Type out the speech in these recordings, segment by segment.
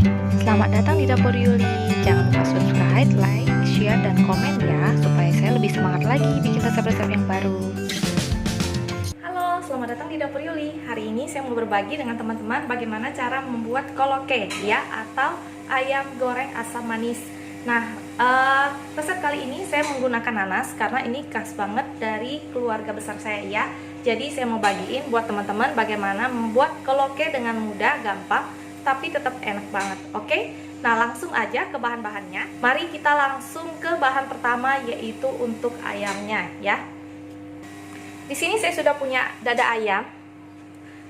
Selamat datang di Dapur Yuli. Jangan lupa subscribe, like, share, dan komen ya, supaya saya lebih semangat lagi bikin resep-resep yang baru. Halo, selamat datang di Dapur Yuli. Hari ini saya mau berbagi dengan teman-teman bagaimana cara membuat koloke ya, atau ayam goreng asam manis. Nah, resep kali ini saya menggunakan nanas karena ini khas banget dari keluarga besar saya ya. Jadi saya mau bagiin buat teman-teman bagaimana membuat koloke dengan mudah, gampang, tapi tetap enak banget. Oke, nah langsung aja ke bahan-bahannya. Mari kita langsung ke bahan pertama, yaitu untuk ayamnya ya. Di sini saya sudah punya dada ayam,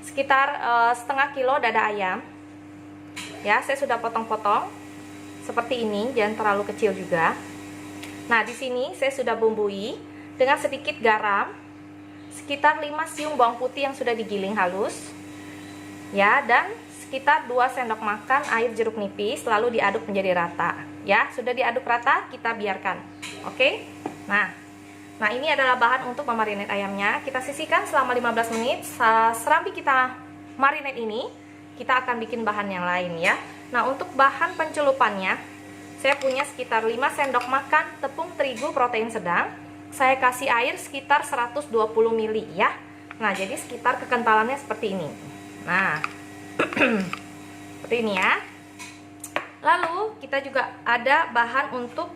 sekitar setengah kilo dada ayam ya. Saya sudah potong-potong seperti ini, jangan terlalu kecil juga. Nah, di sini saya sudah bumbui dengan sedikit garam, sekitar 5 siung bawang putih yang sudah digiling halus ya, dan sekitar 2 sendok makan air jeruk nipis, lalu diaduk menjadi rata ya. Sudah diaduk rata, kita biarkan. Oke. Nah, ini adalah bahan untuk memarinate ayamnya. Kita sisihkan selama 15 menit. Serambi kita marinate ini, kita akan bikin bahan yang lain ya. Nah, untuk bahan pencelupannya, saya punya sekitar 5 sendok makan tepung terigu protein sedang. Saya kasih air sekitar 120 ml ya. Nah, jadi sekitar kekentalannya seperti ini. Nah, seperti ini ya. Lalu kita juga ada bahan untuk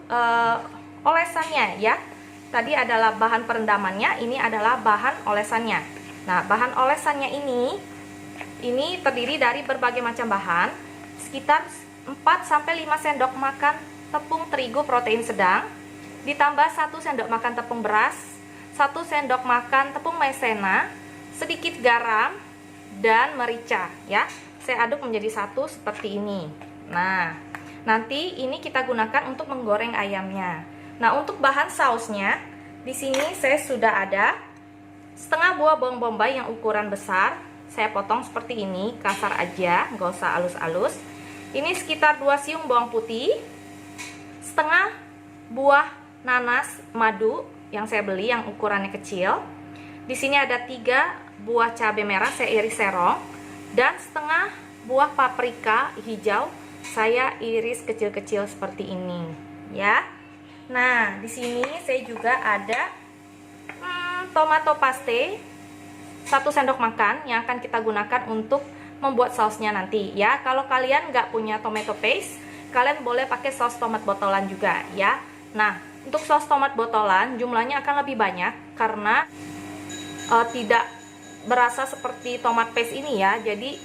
olesannya ya. Tadi adalah bahan perendamannya, ini adalah bahan olesannya. Nah, bahan olesannya ini terdiri dari berbagai macam bahan, sekitar 4-5 sendok makan tepung terigu protein sedang, ditambah 1 sendok makan tepung beras, 1 sendok makan tepung maizena, sedikit garam, dan merica ya. Saya aduk menjadi satu seperti ini. Nah, nanti ini kita gunakan untuk menggoreng ayamnya. Nah, untuk bahan sausnya, di sini saya sudah ada setengah buah bawang bombay yang ukuran besar. Saya potong seperti ini, kasar aja, nggak usah halus-halus. Ini sekitar 2 siung bawang putih, setengah buah nanas madu yang saya beli yang ukurannya kecil. Di sini ada 3 buah cabai merah saya iris serong, dan setengah buah paprika hijau saya iris kecil-kecil seperti ini ya. Nah, di sini saya juga ada tomato paste 1 sendok makan yang akan kita gunakan untuk membuat sausnya nanti ya. Kalau kalian nggak punya tomato paste, kalian boleh pakai saus tomat botolan juga ya. Nah, untuk saus tomat botolan jumlahnya akan lebih banyak karena tidak berasa seperti tomat paste ini ya. Jadi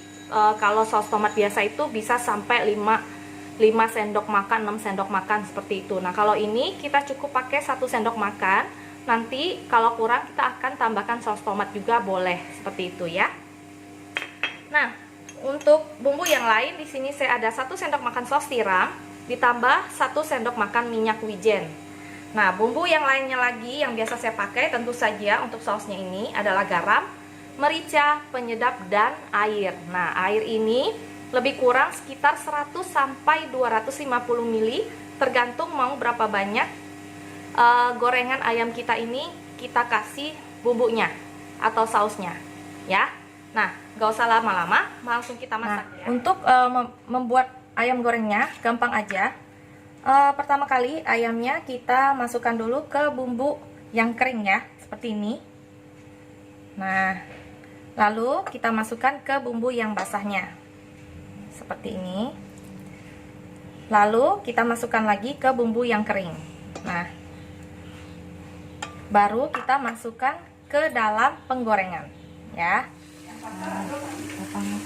kalau saus tomat biasa itu bisa sampai 5 sendok makan, 6 sendok makan seperti itu. Nah, kalau ini kita cukup pakai 1 sendok makan. Nanti kalau kurang kita akan tambahkan saus tomat juga boleh seperti itu ya. Nah, untuk bumbu yang lain di sini saya ada 1 sendok makan saus tiram, ditambah 1 sendok makan minyak wijen. Nah, bumbu yang lainnya lagi yang biasa saya pakai tentu saja untuk sausnya ini adalah garam, merica, penyedap, dan air. Nah, air ini lebih kurang sekitar 100-250 ml, tergantung mau berapa banyak gorengan ayam kita ini kita kasih bumbunya atau sausnya ya. Nah, gak usah lama-lama, langsung kita masak ya. Untuk membuat ayam gorengnya gampang aja. Pertama kali ayamnya kita masukkan dulu ke bumbu yang kering ya, seperti ini. Nah, lalu kita masukkan ke bumbu yang basahnya seperti ini. Lalu kita masukkan lagi ke bumbu yang kering. Nah, baru kita masukkan ke dalam penggorengan ya.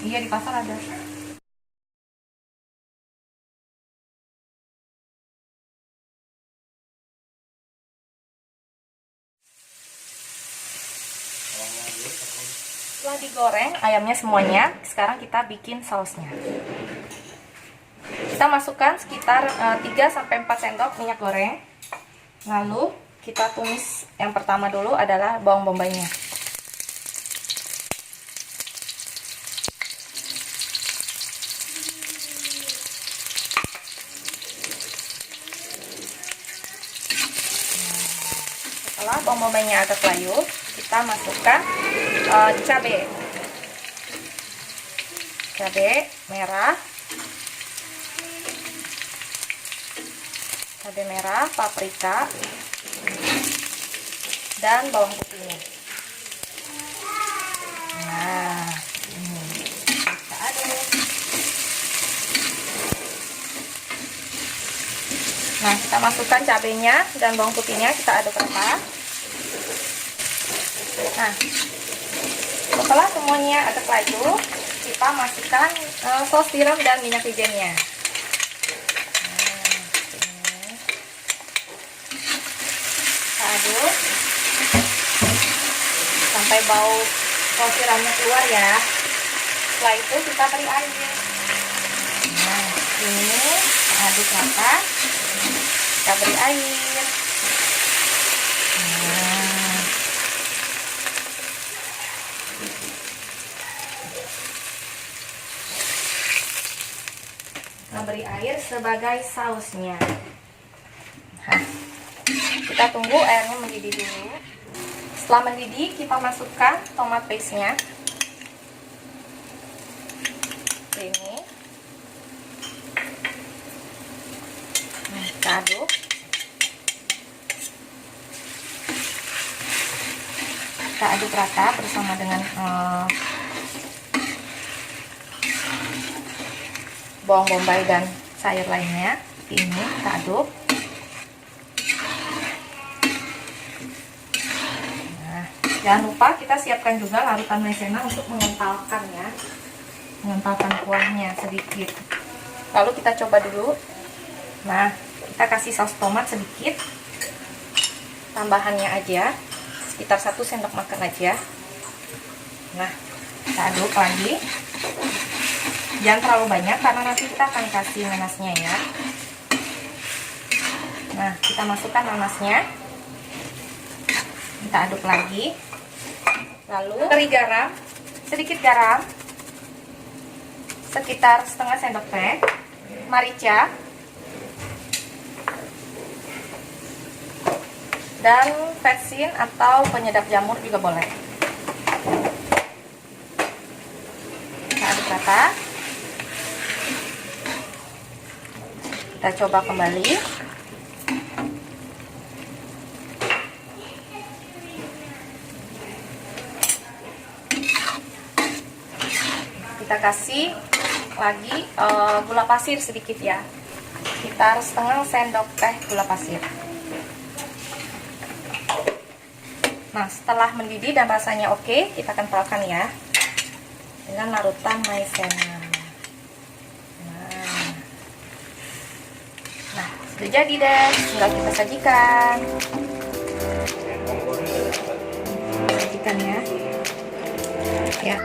Iya, di pasar ada. Setelah digoreng ayamnya semuanya, sekarang kita bikin sausnya. Kita masukkan sekitar 3-4 sendok minyak goreng. Lalu kita tumis. Yang pertama dulu adalah bawang bombaynya. Setelah bawang bombaynya agak layu, kita masukkan cabai merah, cabai merah, paprika, dan bawang putihnya. Nah, ini kita aduk. Nah, kita masukkan cabenya dan bawang putihnya, kita aduk rata. Nah, setelah semuanya aduk laju, kita masukkan saus tiram dan minyak wijennya. Kita aduk sampai bau saus tiramnya keluar ya. Setelah itu kita beri air. Nah, ini kita aduk rata. Kita beri air. Nah, kita beri air sebagai sausnya. Nah, kita tunggu airnya mendidih dulu. Setelah mendidih, kita masukkan tomat paste-nya. Ini. Nah, kita aduk. Kita aduk rata bersama dengan bawang bombay dan sayur lainnya. Ini kita aduk. Nah, jangan lupa kita siapkan juga larutan maizena untuk mengentalkan ya, mengentalkan kuahnya sedikit. Lalu kita coba dulu. Nah, kita kasih saus tomat sedikit, tambahannya aja sekitar 1 sendok makan aja. Nah, kita aduk lagi. Jangan terlalu banyak karena nanti kita akan kasih nanasnya ya. Nah, kita masukkan nanasnya. Kita aduk lagi. Lalu beri garam, sedikit garam, sekitar setengah sendok teh, merica, dan vetsin atau penyedap jamur juga boleh. Kita aduk rata. Kita coba kembali. Kita kasih lagi gula pasir sedikit ya, sekitar setengah sendok teh gula pasir. Nah, setelah mendidih dan rasanya oke, kita kentalkan ya dengan larutan maizena. Nah, sudah jadi deh, tinggal kita sajikan. Sajikan ya. Ya.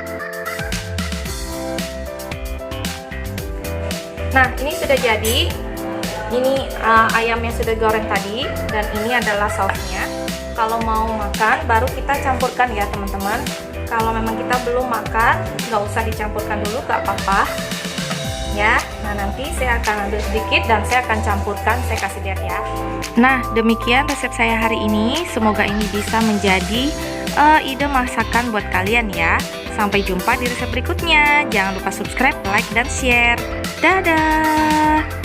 Nah, ini sudah jadi. Ini ayam yang sudah goreng tadi, dan ini adalah sausnya. Kalau mau makan, baru kita campurkan ya teman-teman. Kalau memang kita belum makan, nggak usah dicampurkan dulu, nggak apa-apa ya. Nah, nanti saya akan ambil sedikit dan saya akan campurkan, saya kasih lihat ya. Nah, demikian resep saya hari ini. Semoga ini bisa menjadi ide masakan buat kalian ya. Sampai jumpa di resep berikutnya. Jangan lupa subscribe, like, dan share. Dadah.